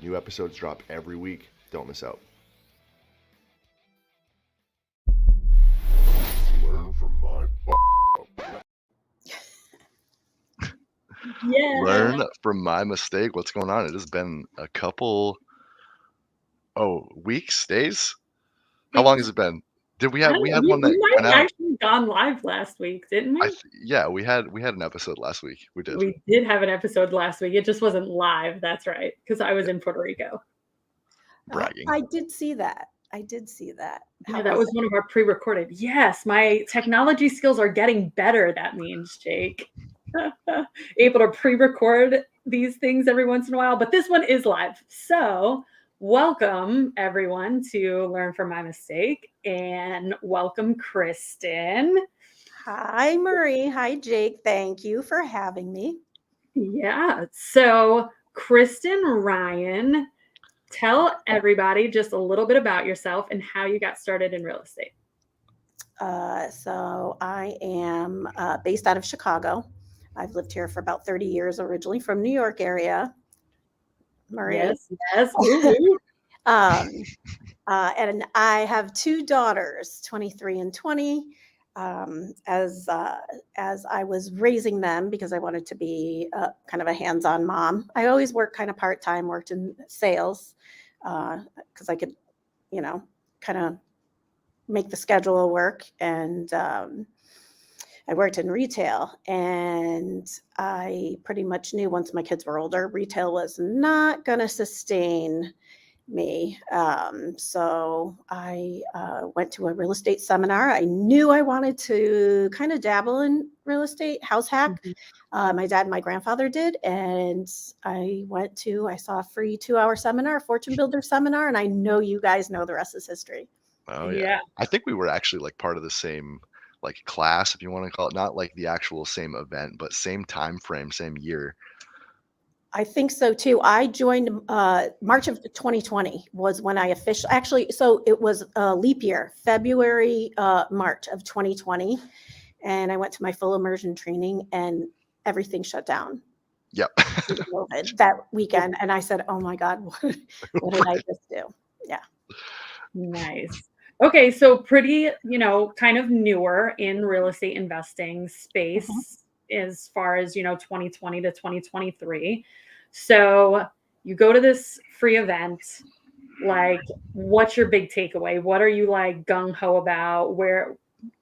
New episodes drop every week. Don't miss out. Learn from my Yeah. Learn from my mistake. What's going on? It has been a couple weeks, days. How long has it been? We had one that We might went have out. actually gone live last week, didn't we? Yeah, we had an episode last week. We did. We did have an episode last week. It just wasn't live. That's right, because I was in Puerto Rico. Bragging. I did see that. Yeah, that was one of our pre-recorded. Yes, my technology skills are getting better. That means, Jake, able to pre-record these things every once in a while. But this one is live. So welcome everyone to Learn from My Mistake, and welcome Kristin. Hi, Marie. Hi, Jake. Thank you for having me. Yeah. So Kristin Ryan, tell everybody just a little bit about yourself and how you got started in real estate. So I am based out of Chicago. I've lived here for about 30 years, originally from New York area. Marie. Yes. And I have two daughters, 23 and 20. As I was raising them, because I wanted to be kind of a hands-on mom, I always worked kind of part-time, worked in sales because I could, kind of make the schedule work. And I worked in retail, and I pretty much knew once my kids were older, retail was not going to sustain me. So I went to a real estate seminar. I knew I wanted to kind of dabble in real estate, house hack. My dad and my grandfather did. And I saw a free 2-hour seminar, Fortune Builder seminar. And I know you guys know the rest is history. Oh yeah. I think we were actually like part of the same like class, if you want to call it, not like the actual same event, but same time frame, same year. I think so too. I joined March of 2020 was when I officially, so it was a leap year, February, March of 2020. And I went to my full immersion training and everything shut down. Yep. That weekend. And I said, oh my God, what did I just do? Yeah. Nice. Okay. So pretty, kind of newer in real estate investing space as far as, 2020 to 2023. So you go to this free event, like, what's your big takeaway? What are you like gung-ho about? Where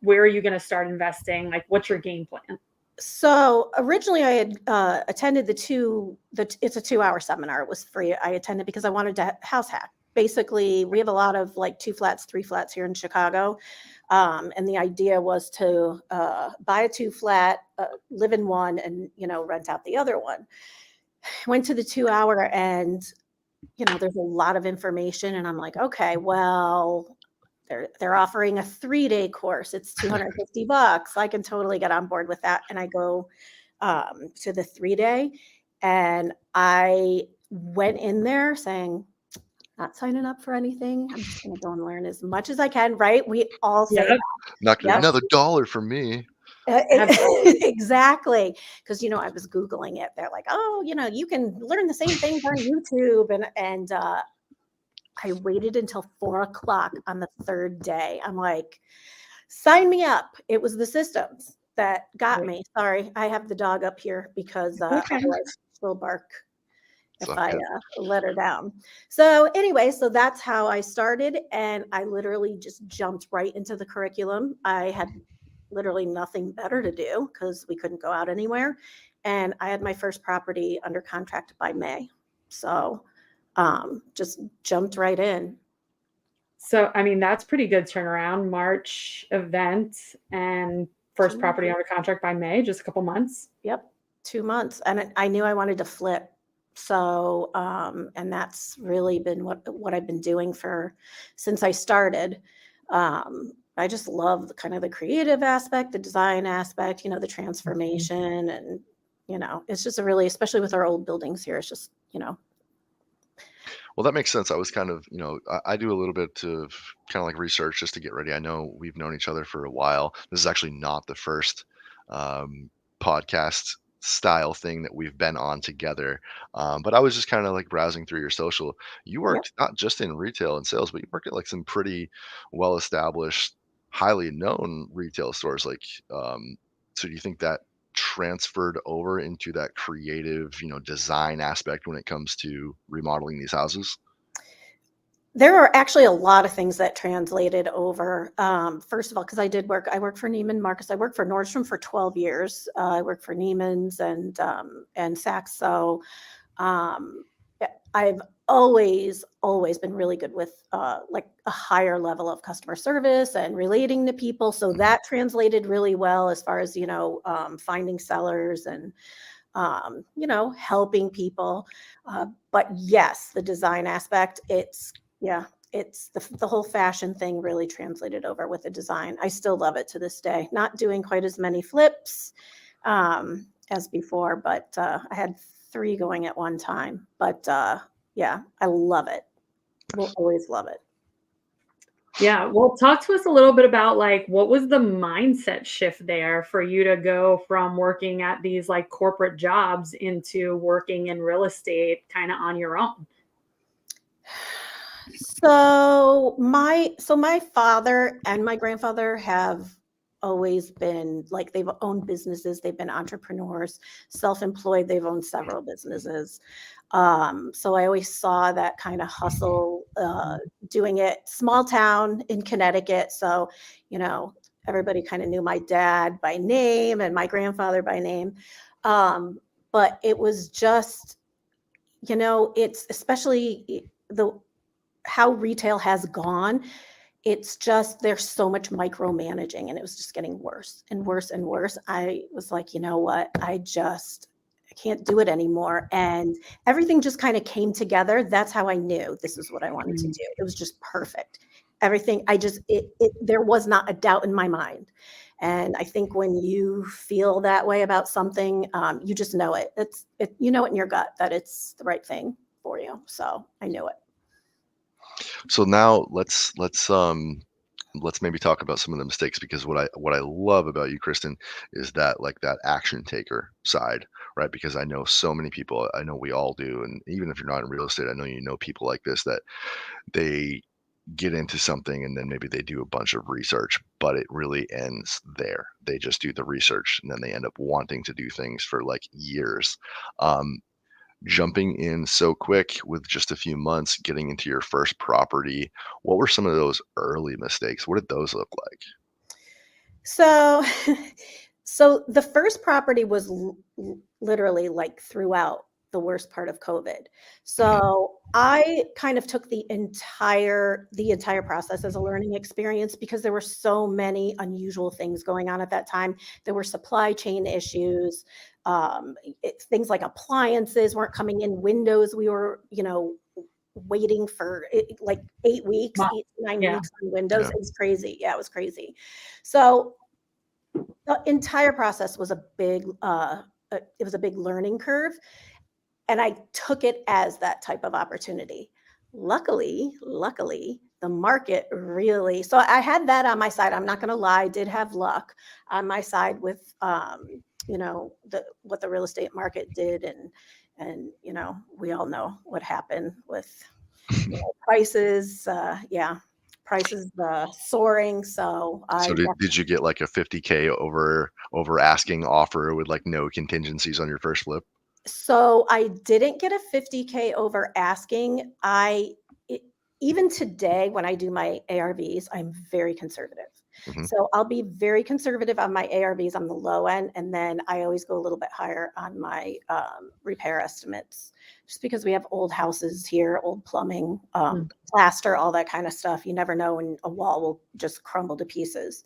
are you going to start investing? Like, what's your game plan? So originally I had attended it's a 2-hour seminar. It was free. I attended because I wanted to house hack. Basically, we have a lot of like 2 flats, 3 flats here in Chicago. And the idea was to buy a 2 flat, live in one, and, rent out the other one. Went to the 2-hour, and, there's a lot of information. And I'm like, okay, well, they're offering a 3-day course. It's $250. I can totally get on board with that. And I go to the 3-day, and I went in there saying, not signing up for anything. I'm just going to go and learn as much as I can. Right? We all say that. Not gonna another $1 for me. Exactly. Because, I was Googling it. They're like, oh, you can learn the same things on YouTube. And I waited until 4:00 on the 3rd day. I'm like, sign me up. It was the systems that got me. Sorry, I have the dog up here because otherwise she'll bark if I let her down. So anyway, so that's how I started. And I literally just jumped right into the curriculum. I had literally nothing better to do because we couldn't go out anywhere. And I had my first property under contract by May. So just jumped right in. So, I mean, that's pretty good turnaround. March event and first property under contract by May, just a couple months. Yep. 2 months. And I knew I wanted to flip. So, and that's really been what I've been doing since I started. I just love the creative aspect, the design aspect, the transformation. And, it's just especially with our old buildings here, it's just, Well, that makes sense. I was kind of, I do a little bit of kind of like research just to get ready. I know we've known each other for a while. This is actually not the first podcast style thing that we've been on together. But I was just kind of like browsing through your social. You Yep. worked not just in retail and sales, but you work at like some pretty well established, highly known retail stores. Like, so do you think that transferred over into that creative, design aspect when it comes to remodeling these houses? There are actually a lot of things that translated over. First of all, because I worked for Neiman Marcus. I worked for Nordstrom for 12 years. I worked for Neiman's and Saks. So I've always been really good with like a higher level of customer service and relating to people. So that translated really well as far as finding sellers and helping people. But yes, the design aspect, yeah, it's the whole fashion thing really translated over with the design. I still love it to this day. Not doing quite as many flips as before, but I had 3 going at one time. But yeah, I love it. Will always love it. Yeah. Well, talk to us a little bit about like what was the mindset shift there for you to go from working at these like corporate jobs into working in real estate kind of on your own? So my father and my grandfather have always been like they've owned businesses, they've been entrepreneurs, self-employed, they've owned several businesses. So I always saw that kind of hustle, doing it small town in Connecticut. So, you know, everybody kind of knew my dad by name and my grandfather by name. But it was just, it's especially the how retail has gone, it's just there's so much micromanaging and it was just getting worse and worse and worse. I was like, you know what? I can't do it anymore. And everything just kind of came together. That's how I knew this is what I wanted to Mm. do. It was just perfect. Everything I just there was not a doubt in my mind. And I think when you feel that way about something, you just know it. You know it in your gut that it's the right thing for you. So I knew it. So now let's maybe talk about some of the mistakes, because what I love about you, Kristen, is that like that action taker side, right? Because I know so many people, I know we all do, and even if you're not in real estate, I know people like this, that they get into something and then maybe they do a bunch of research, but it really ends there. They just do the research and then they end up wanting to do things for like years. Um, Jumping in so quick with just a few months, getting into your first property, what were some of those early mistakes? What did those look like? So, so the first property was literally like throughout the worst part of COVID. Mhm. So I kind of took the entire process as a learning experience because there were so many unusual things going on at that time. There were supply chain issues, things like appliances weren't coming in, windows we were, waiting for like 8 weeks, Wow. 8 to 9 Yeah. weeks on windows. Yeah. It was crazy. Yeah, it was crazy. So the entire process was it was a big learning curve, and I took it as that type of opportunity. Luckily, the market really so I had that on my side. I'm not gonna lie, I did have luck on my side with what the real estate market did and we all know what happened with prices, prices soaring. So I So did you get like a 50K over asking offer with like no contingencies on your first flip? So I didn't get a 50K over asking. E Even today, when I do my ARVs, I'm very conservative. Mhm. So I'll be very conservative on my ARVs on the low end, and then I always go a little bit higher on my repair estimates, just because we have old houses here, old plumbing, Mm. plaster, all that kind of stuff. You never know when a wall will just crumble to pieces.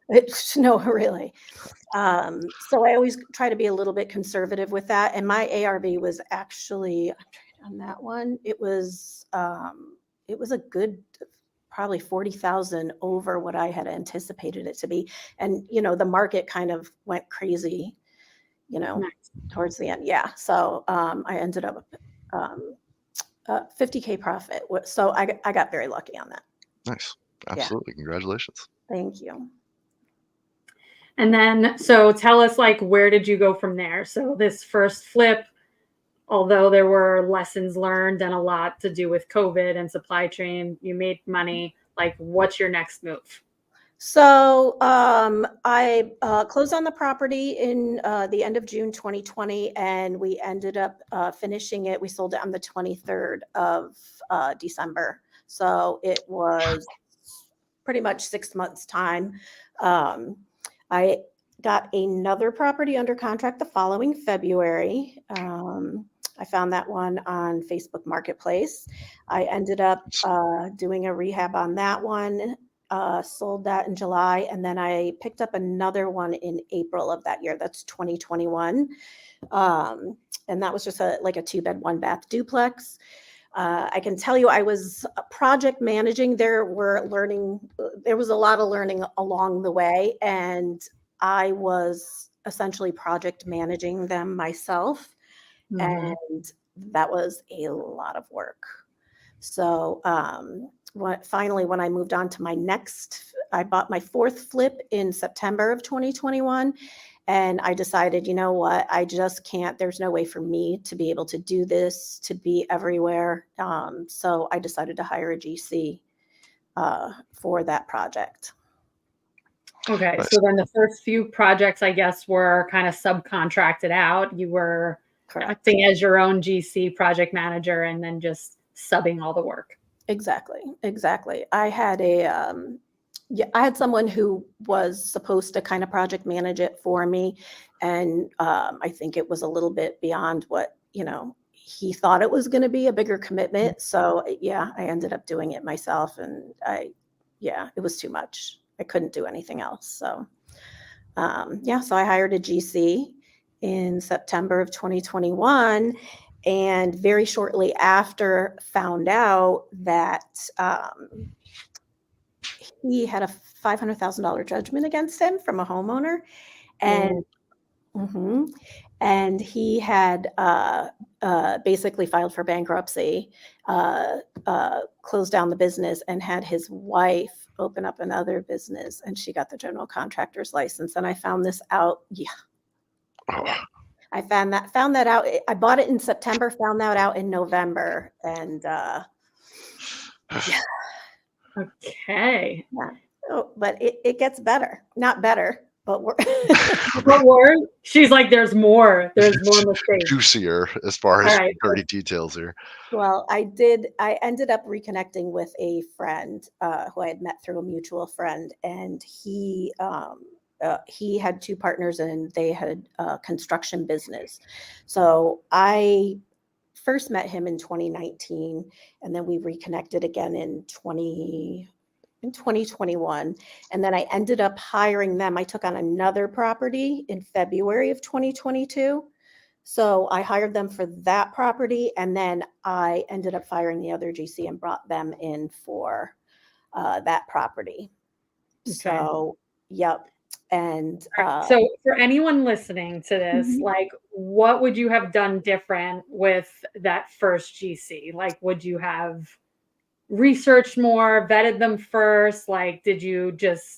It's no, really. So I always try to be a little bit conservative with that. And my ARV was actually, I'm trying on that one, it was a good probably 40,000 over what I had anticipated it to be. And the market kind of went crazy, Nice. towards the end. Yeah. So I ended up um, 50K profit. So I got very lucky on that. Nice. Yeah. Absolutely. Congratulations. Thank you. And then, so tell us, like, where did you go from there? So this first flip, although there were lessons learned and a lot to do with COVID and supply chain, you made money. Like, what's your next move? So I closed on the property in the end of June 2020, and we ended up finishing it. We sold it on the 23rd of December. So it was pretty much 6 months' time. I got another property under contract the following February. I found that one on Facebook Marketplace. I ended up doing a rehab on that one. Sold that in July, and then I picked up another one in April of that year. That's 2021. And that was just like a 2-bed, 1-bath duplex. I can tell you I was project managing. There was a lot of learning along the way, and I was essentially project managing them myself. Mhm. And that was a lot of work. So finally, when I moved on to I bought my 4th flip in September of 2021. And I decided, you know what, I just can't, there's no way for me to be able to do this, to be everywhere. So I decided to hire a GC for that project. Okay, Nice. so then the first few projects, I guess, were kind of subcontracted out. You were Correct. acting as your own GC project manager and then just subbing all the work. Exactly. I had someone who was supposed to kind of project manage it for me. And I think it was a little bit beyond what, he thought it was going to be, a bigger commitment. So yeah, I ended up doing it myself, and it was too much. I couldn't do anything else. So so I hired a GC in September of 2021. And very shortly after, found out that he had a $500,000 judgment against him from a homeowner, and and he had basically filed for bankruptcy, closed down the business, and had his wife open up another business, and she got the general contractor's license. And I found this out. Yeah, I found that out. I bought it in September, found that out in November, and Okay. yeah. Oh, but it gets better. Not better, but we're What word? She's like, there's more. There's more mistakes. Juicier as far All as right. dirty details here. Well, I ended up reconnecting with a friend who I had met through a mutual friend, and he had 2 partners, and they had a construction business. So I first met him in 2019, and then we reconnected again in 2021. And then I ended up hiring them. I took on another property in February of 2022. So I hired them for that property, and then I ended up firing the other GC and brought them in for that property. Okay. So, yep. And so for anyone listening to this, Mhm. like, what would you have done different with that first GC? Like, would you have researched more, vetted them first? Like,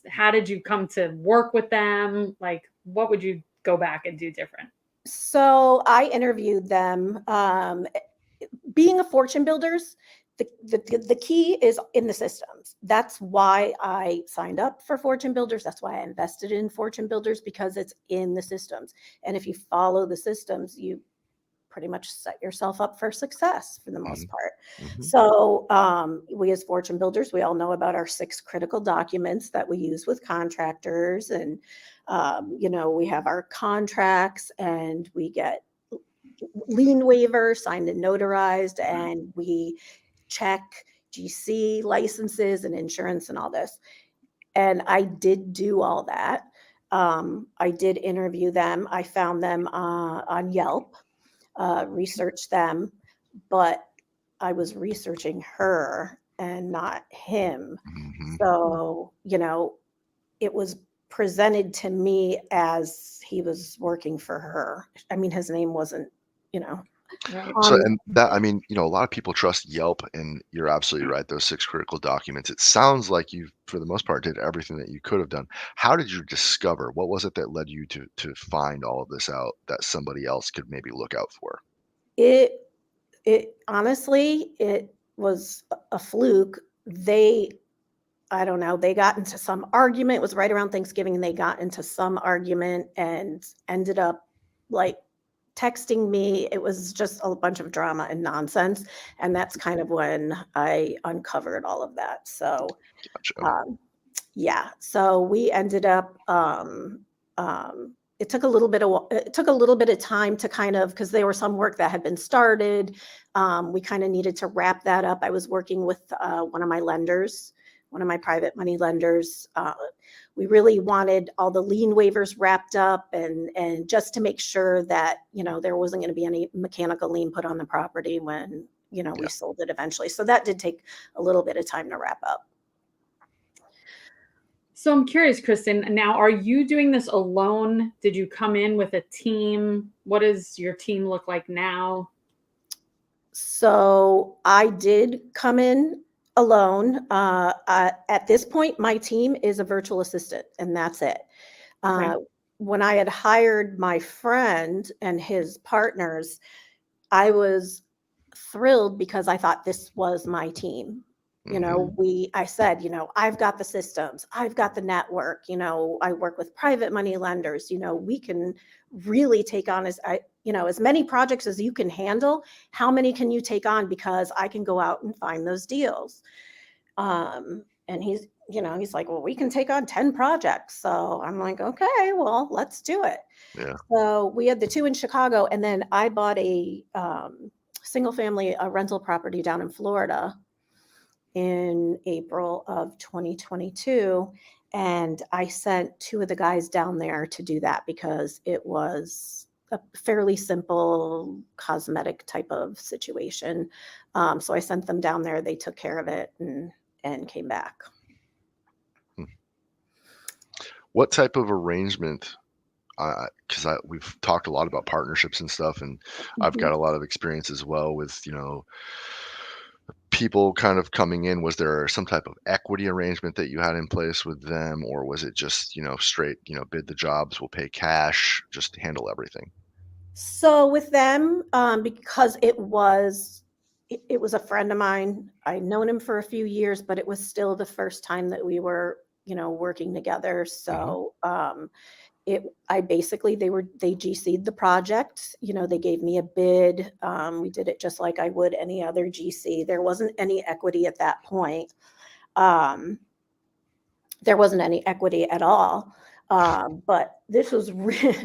how did you come to work with them? Like, what would you go back and do different? so I interviewed them. Being a fortune builders, the key is in the systems. That's why I signed up for fortune builders. That's why I invested in fortune builders, because it's in the systems. And if you follow the systems, you pretty much set yourself up for success for the most part. So we as fortune builders, we all know about our 6 critical documents that we use with contractors. And, we have our contracts, and we get lien waiver signed and notarized, and we check GC licenses and insurance and all this. And I did do all that. I did interview them. I found them on Yelp, researched them, but I was researching her and not him. So, it was presented to me as he was working for her. I mean, his name wasn't, Right. So, Um, and that, I mean, a lot of people trust Yelp, and you're absolutely right. Those six critical documents. It sounds like you, for the most part, did everything that you could have done. How did you discover? What was it that led you to find all of this out that somebody else could maybe look out for? it it honestly, it was a fluke. I don't know, they got into some argument. It was right around Thanksgiving, and they got into some argument and ended up like texting me. It was just a bunch of drama and nonsense. And that's kind of when I uncovered all of that. So, Gotcha. um, yeah, so we ended up, it took a little bit of time to kind of, because there was some work that had been started. We kind of needed to wrap that up. I was working with one of my lenders, one of my private money lenders. We really wanted all the lien waivers wrapped up, and just to make sure that there wasn't going to be any mechanical lien put on the property when we Yeah. sold it eventually. So that did take a little bit of time to wrap up. So I'm curious, Kristin, now are you doing this alone? Did you come in with a team? What does your team look like now? So I did come in alone. At this point, my team is a virtual assistant, and that's it. Okay. When I had hired my friend and his partners, I was thrilled because I thought this was my team. I said, I've got the systems, I've got the network, I work with private money lenders, we can really take on as many projects as you can handle. How many can you take on? Because I can go out and find those deals. And he's like, well, we can take on 10 projects. So I'm like, okay, well, let's do it. Yeah. So we had the two in Chicago, and then I bought a single family rental property down in Florida in April of 2022. And I sent two of the guys down there to do that because it was a fairly simple cosmetic type of situation. So I sent them down there. They took care of it and came back. What type of arrangement? Because we've talked a lot about partnerships and stuff, and I've Mhm. got a lot of experience as well with people kind of coming in. Was there some type of equity arrangement that you had in place with them, or was it just straight bid the jobs, we'll pay cash, just handle everything? So with them, because it was a friend of mine. I'd known him for a few years, but it was still the first time that we were, working together. Hmm. So they GC'd the project. They gave me a bid. We did it just like I would any other GC. There wasn't any equity at that point. Um, there wasn't any equity at all. But this was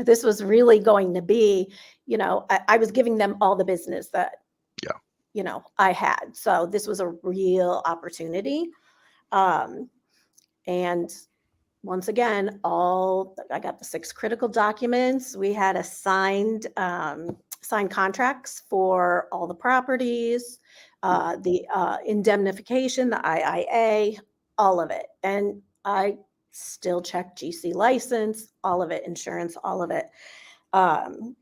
this was really going to be, I was giving them all the business that Yeah. I had. So this was a real opportunity. Um, and once again, I got the 6 critical documents. We had signed contracts for all the properties, the indemnification, the IIA, all of it. And I still check GC license, all of it, insurance, all of it. Um,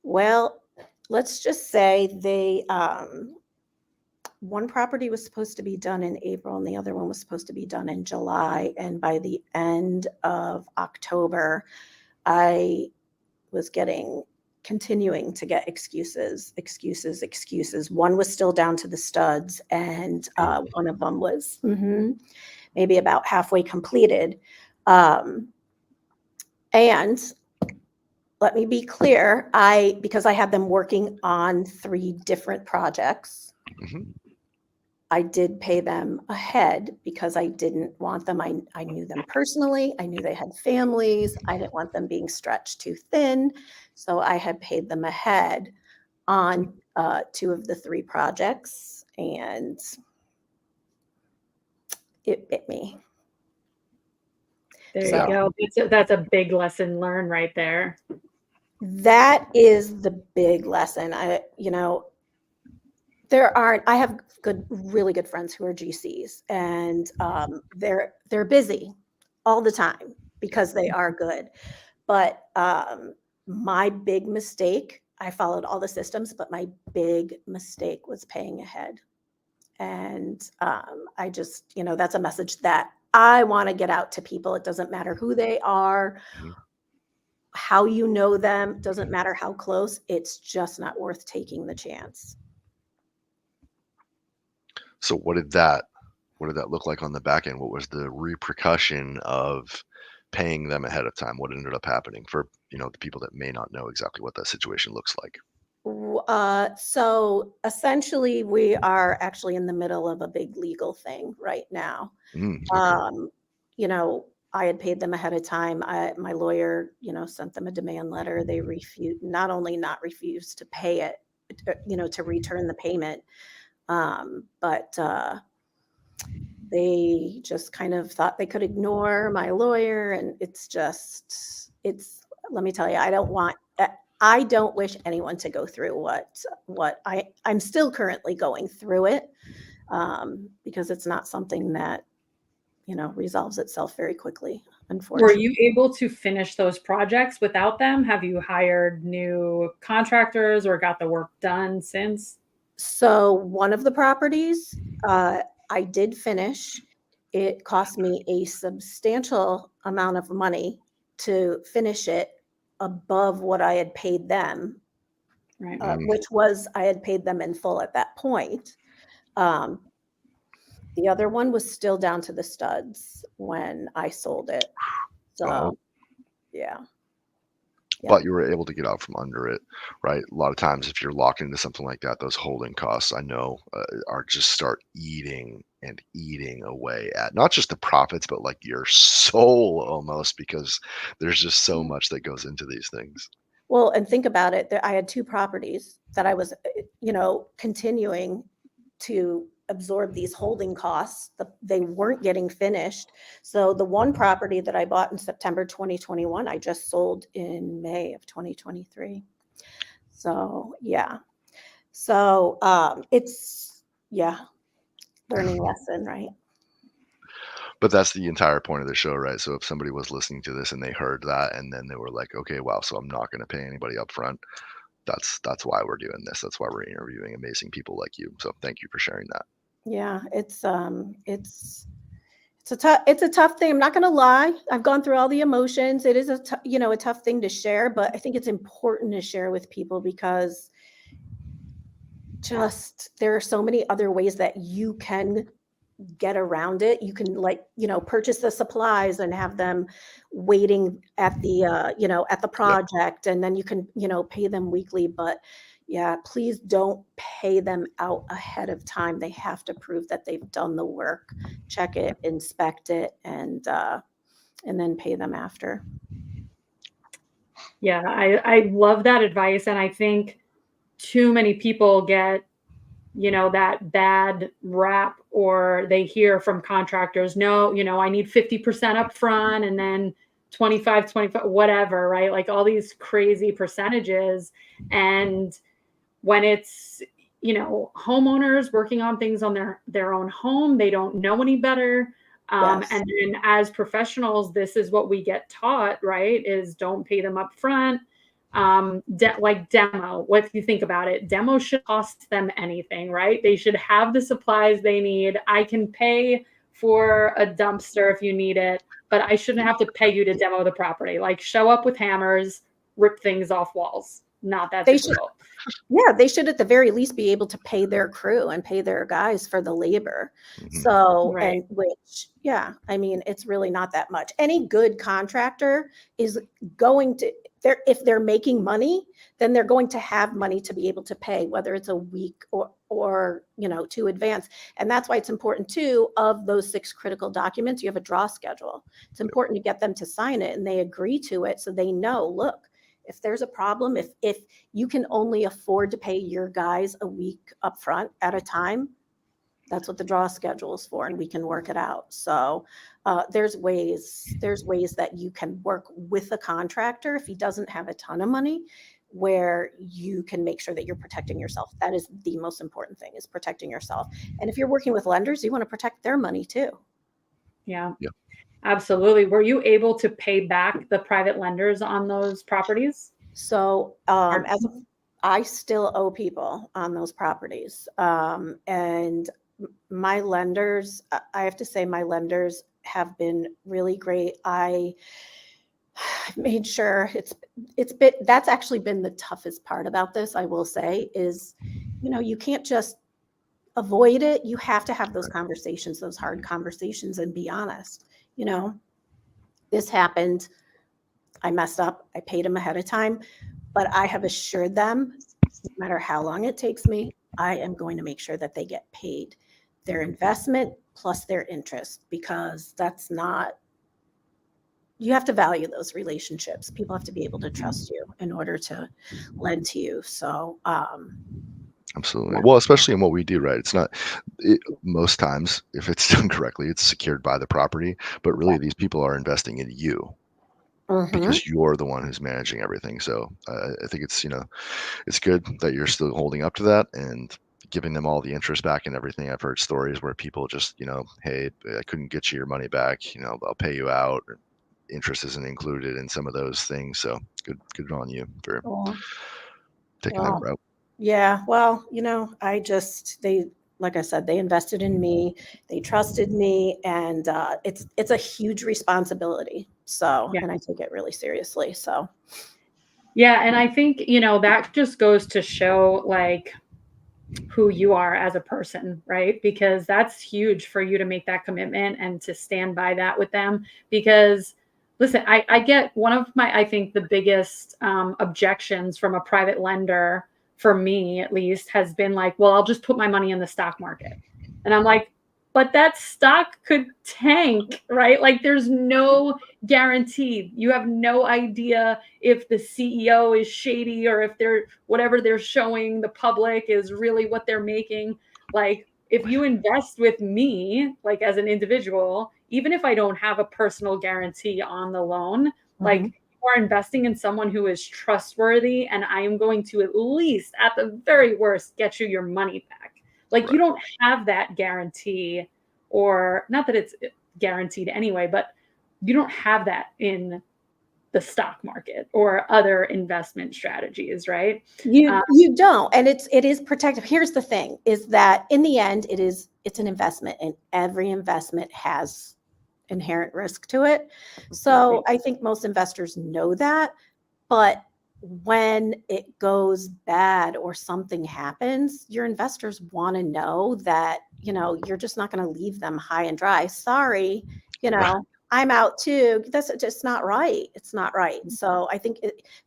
well, let's just say one property was supposed to be done in April and the other one was supposed to be done in July. And by the end of October, I was continuing to get excuses. One was still down to the studs, and one of them was maybe about halfway completed. And let me be clear, because I had them working on 3 different projects, Hmm. I did pay them ahead because I didn't want them. I knew them personally. I knew they had families. I didn't want them being stretched too thin. So I had paid them ahead on 2 of the 3 projects, and it bit me. There Yeah. you go. That's a big lesson learned right there. That is the big lesson. I have really good friends who are GCs, and they're busy all the time because they are good. But my big mistake I followed all the systems, but my big mistake was paying ahead. And I just, that's a message that I want to get out to people. It doesn't matter who they are, Mhm. how you know them, doesn't matter how close. It's just not worth taking the chance. So what did that look like on the back end? What was the repercussion of paying them ahead of time? What ended up happening for, the people that may not know exactly what that situation looks like? So essentially, we are actually in the middle of a big legal thing right now. Okay. I had paid them ahead of time. My lawyer, sent them a demand letter. They not only not refused to pay it, to return the payment, but they just kind of thought they could ignore my lawyer. And let me tell you, I don't wish anyone to go through what I'm still currently going through it, because it's not something that, resolves itself very quickly, Were unfortunately. you able to finish those projects without them? Have you hired new contractors or got the work done since? So one of the properties, I did finish. It cost me a substantial amount of money to finish it above what I had paid them, Right. which was I had paid them in full at that point. Um, the other one was still down to the studs when I sold it. So, Oh, yeah. Yeah. but you were able to get out from under it, right? A lot of times, if you're locked into something like that, those holding costs, I know, are just start eating and eating away at not just the profits, but like your soul almost, because there's just so much that goes into these things. Well, and think about it. I had two properties that I was, continuing to absorb these holding costs. They weren't getting finished. So the one property that I bought in September 2021, I just sold in May of 2023. So yeah. So learning lesson, right? But that's the entire point of the show, right? So if somebody was listening to this and they heard that and then they were like, okay, wow, so I'm not going to pay anybody up front. That's why we're doing this. That's why we're interviewing amazing people like you. So thank you for sharing that. Yeah, it's a tough thing. I'm not going to lie. I've gone through all the emotions. It is a tough thing to share, but I think it's important to share with people because there are so many other ways that you can get around it. You can purchase the supplies and have them waiting at the project, and then you can, pay them weekly. But yeah, please don't pay them out ahead of time. They have to prove that they've done the work, check it, inspect it, and then pay them after. Yeah, I love that advice. And I think too many people get, that bad rap, or they hear from contractors, no, I need 50% up front and then 25, whatever, right? Like all these crazy percentages. And when it's, homeowners working on things on their own home, they don't know any better. Yes. And then as professionals, this is what we get taught, right? Is don't pay them up front. Like demo, what you think about it, demo should cost them anything, right? They should have the supplies they need. I can pay for a dumpster if you need it, but I shouldn't have to pay you to demo the property. Like show up with hammers, rip things off walls. Not that difficult. They should at the very least be able to pay their crew and pay their guys for the labor. Mhm. So, Right. and which, I mean, it's really not that much. Any good contractor is going to, if they're making money, then they're going to have money to be able to pay, whether it's a week or to advance. And that's why it's important too, of those 6 critical documents, you have a draw schedule. It's important to get them to sign it and they agree to it. So they know, look, if there's a problem, if you can only afford to pay your guys a week up front at a time, that's what the draw schedule is for, and we can work it out. So there's ways that you can work with a contractor if he doesn't have a ton of money, where you can make sure that you're protecting yourself. That is the most important thing, is protecting yourself. And if you're working with lenders, you want to protect their money too. Yeah. Yeah. Absolutely. Were you able to pay back the private lenders on those properties? So I still owe people on those properties. And my lenders, I have to say, my lenders have been really great. I made sure that's actually been the toughest part about this, I will say, is, you can't just avoid it. You have to have those conversations, those hard conversations, and be honest. This happened. I messed up. I paid them ahead of time, but I have assured them, no matter how long it takes me, I am going to make sure that they get paid their investment plus their interest, because you have to value those relationships. People have to be able to trust you in order to lend to you. So, Absolutely. yeah. Well, especially in what we do, right? Most times, if it's done correctly, it's secured by the property, but really these people are investing in you Mhm. because you're the one who's managing everything. So I think it's good that you're still holding up to that and giving them all the interest back and everything. I've heard stories where people just, hey, I couldn't get you your money back. I'll pay you out. Or interest isn't included in some of those things. So good on you for Well, taking that well, route. yeah. Well, like I said, they invested in me, they trusted me, and it's a huge responsibility. So, Yeah. and I take it really seriously. So, Yeah, and I think, that just goes to show like who you are as a person, right? Because that's huge for you to make that commitment and to stand by that with them. Because listen, I get one of I think the biggest objections from a private lender, for me at least, has been like, well, I'll just put my money in the stock market. And I'm like, but that stock could tank, right? Like there's no guarantee. You have no idea if the CEO is shady or if whatever they're showing the public is really what they're making. Like if you invest with me, like as an individual, even if I don't have a personal guarantee on the loan, like you are investing in someone who is trustworthy, and I am going to at least, at the very worst, get you your money back. Like you don't have that guarantee, or not that it's guaranteed anyway, but you don't have that in the stock market or other investment strategies, right? you don't, and it is protective. Here's the thing: is that in the end, it's an investment, and every investment has inherent risk to it. So I think most investors know that, but when it goes bad or something happens, your investors want to know that, you're just not going to leave them high and dry. Sorry, I'm out too. That's just not right. It's not right. So I think,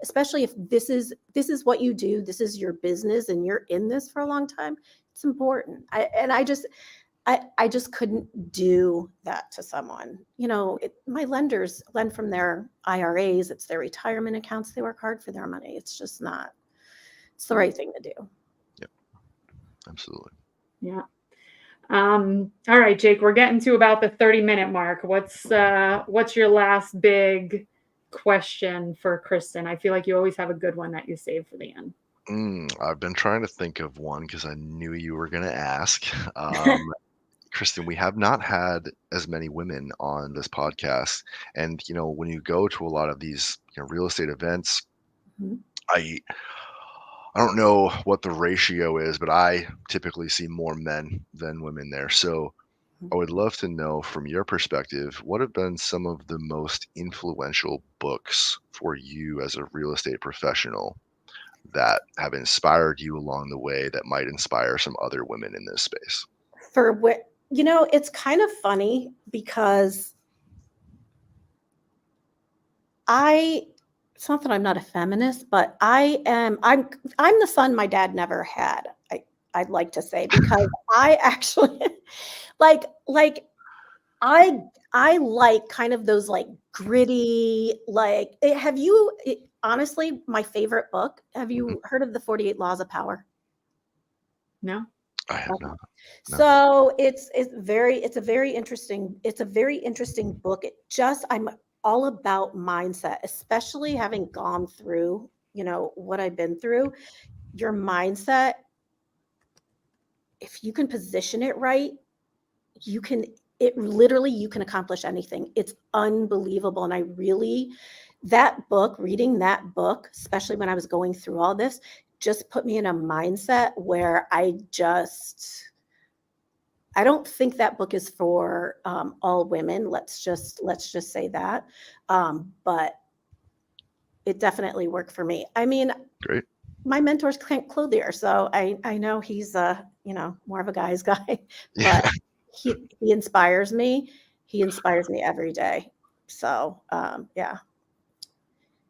especially if this is what you do, this is your business, and you're in this for a long time, it's important. I just couldn't do that to someone. My lenders lend from their IRAs. It's their retirement accounts. They work hard for their money. It's just not, it's the right thing to do. Yep. Absolutely. Yeah. All right, Jake, we're getting to about the 30-minute mark. What's your last big question for Kristin? I feel like you always have a good one that you save for the end. I've been trying to think of one because I knew you were going to ask. Kristin, we have not had as many women on this podcast. And, when you go to a lot of these real estate events, I don't know what the ratio is, but I typically see more men than women there. So I would love to know from your perspective, what have been some of the most influential books for you as a real estate professional that have inspired you along the way that might inspire some other women in this space? For what, it's kind of funny because it's not that I'm not a feminist, but I'm the son my dad never had. I'd like to say, because I actually like I like kind of those like gritty, like honestly, my favorite book, have you heard of the 48 Laws of Power? No? I have not. No. So it's a very interesting book. I'm all about mindset, especially having gone through, what I've been through. Your mindset, if you can position it right, you can accomplish anything. It's unbelievable. And reading that book, especially when I was going through all this, just put me in a mindset where I don't think that book is for all women. Let's just say that. But it definitely worked for me. I mean, Great. my mentor's Clint Clothier, so I know he's more of a guy's guy, but Yeah. he inspires me. He inspires me every day. So yeah.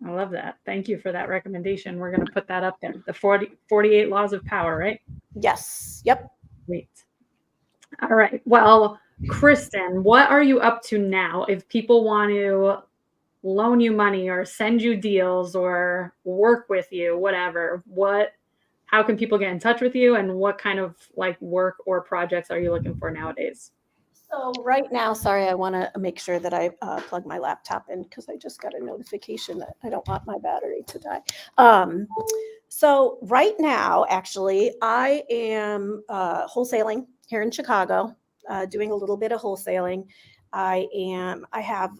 I love that. Thank you for that recommendation. We're going to put that up there. The 48 laws of power, right? Yes. Yep. Great. All right. Well, Kristin, what are you up to now? If people want to loan you money or send you deals or work with you, whatever, how can people get in touch with you, and what kind of like work or projects are you looking for nowadays? So right now, sorry, I want to make sure that I plug my laptop in because I just got a notification that I don't want my battery to die. So right now, actually, I am wholesaling here in Chicago, doing a little bit of wholesaling. I have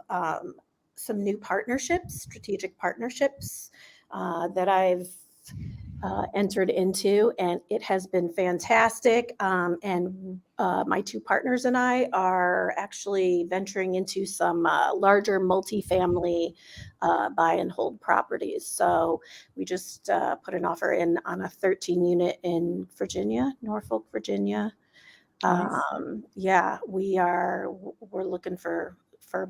some new partnerships, strategic partnerships that I've entered into, and it has been fantastic. And my two partners and I are actually venturing into some larger multifamily buy and hold properties. So we just put an offer in on a 13 unit in Virginia, Norfolk, Virginia. Nice. Yeah, we're looking for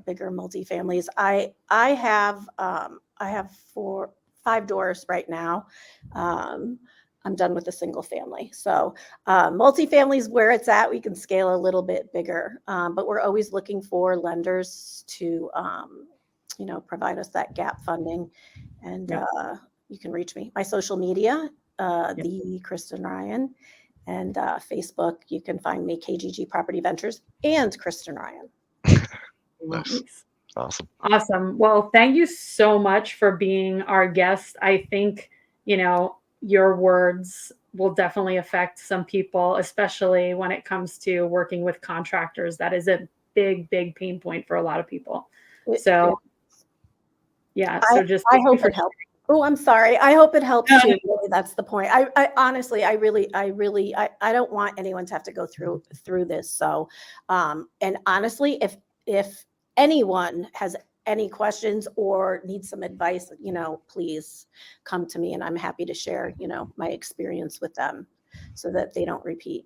bigger multifamilies. I have 5 doors right now. I'm done with a single family. So multifamily is where it's at. We can scale a little bit bigger, but we're always looking for lenders to, provide us that gap funding. And Yep. You can reach me. My social media, Yep. the Kristin Ryan, and Facebook. You can find me KGG Property Ventures and Kristin Ryan. Nice. Awesome. Awesome. Well, thank you so much for being our guest. I think, your words will definitely affect some people, especially when it comes to working with contractors. That is a big, big pain point for a lot of people. So, yeah. So I hope it helps. Oh, I'm sorry. I hope it helps too. Really, that's the point. I honestly, I don't want anyone to have to go through this. So, and honestly, if anyone has any questions or needs some advice, please come to me, and I'm happy to share, my experience with them so that they don't repeat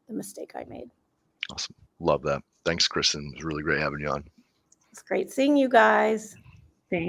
the mistake I made. Awesome. Love that. Thanks, Kristin. It was really great having you on. It's great seeing you guys. Thanks.